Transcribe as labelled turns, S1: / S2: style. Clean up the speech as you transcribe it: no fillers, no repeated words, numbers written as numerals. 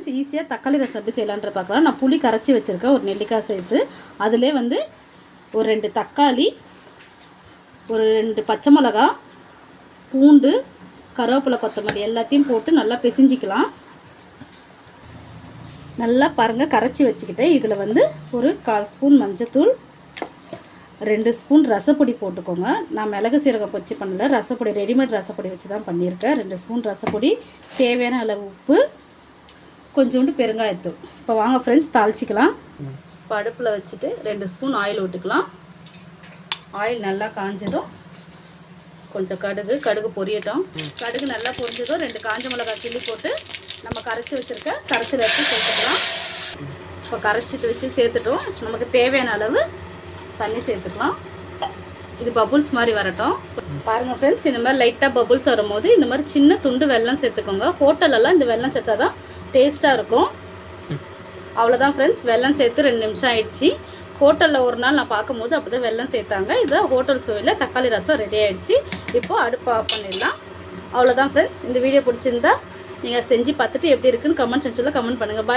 S1: Friends, ஈஸியாக தக்காளி ரசம் எப்படி செய்யலான்ற பார்க்கலாம். நான் புளி கரைச்சி வச்சுருக்கேன், ஒரு நெல்லிக்காய் சைஸு. அதிலே வந்து ஒரு 2 தக்காளி, ஒரு 2 பச்சை மிளகா, பூண்டு, கருவேப்பிலை, கொத்தமல்லி எல்லாத்தையும் போட்டு நல்லா பிசிஞ்சிக்கலாம். நல்லா பாருங்கள், கரைச்சி வச்சுக்கிட்டேன். இதில் வந்து ஒரு 1/4 ஸ்பூன் மஞ்சத்தூள், 2 ஸ்பூன் ரசப்பொடி போட்டுக்கோங்க. நான் மிளகு சீரகம் வச்சு பண்ணல, ரசப்பொடி ரெடிமேட் ரசப்பொடி வச்சு தான் பண்ணியிருக்கேன். 2 ஸ்பூன் ரசப்பொடி, தேவையான அளவு உப்பு, கொஞ்சோண்டு பெருங்காயத்தூள். இப்போ வாங்க ஃப்ரெண்ட்ஸ் தாளிச்சிக்கலாம். இப்போ அடுப்பில் வச்சுட்டு 2 ஸ்பூன் ஆயில் விட்டுக்கலாம். ஆயில் நல்லா காஞ்சதும் கொஞ்சம் கடுகு பொரியட்டும். கடுகு நல்லா பொரிஞ்சதும் 2 காஞ்ச மிளகாய் கிள்ளி போட்டு நம்ம கரைச்சி வச்சுருக்க கரைச்சி வச்சு சேர்த்துக்கலாம். இப்போ கரைச்சிட்டு வச்சு சேர்த்துட்டோம். நமக்கு தேவையான அளவு தண்ணி சேர்த்துக்கலாம். இது பபுள்ஸ் மாதிரி வரட்டும். பாருங்கள் ஃப்ரெண்ட்ஸ், இந்த மாதிரி லைட்டாக பபுள்ஸ் வரும்போது இந்த மாதிரி சின்ன துண்டு வெல்லம் சேர்த்துக்கோங்க. ஹோட்டலெல்லாம் இந்த வெல்லம் சேர்த்தா தான் டேஸ்ட்டாக இருக்கும். அவ்வளோதான் ஃப்ரெண்ட்ஸ், வெல்லம் சேர்த்து 2 நிமிஷம் ஆயிடுச்சு. ஹோட்டலில் ஒரு நாள் நான் பார்க்கும்போது அப்போ தான் வெல்லம் சேர்த்தாங்க. இதுதான் ஹோட்டல் சுவையில் தக்காளி ரசம் ரெடி ஆகிடுச்சு. இப்போது அடுப்பு ஆஃப் பண்ணிடலாம். அவ்வளோதான் ஃப்ரெண்ட்ஸ், இந்த வீடியோ பிடிச்சிருந்தா நீங்கள் செஞ்சு பார்த்துட்டு எப்படி இருக்குன்னு கமெண்ட் செக்ஷனில் கமெண்ட் பண்ணுங்கள்.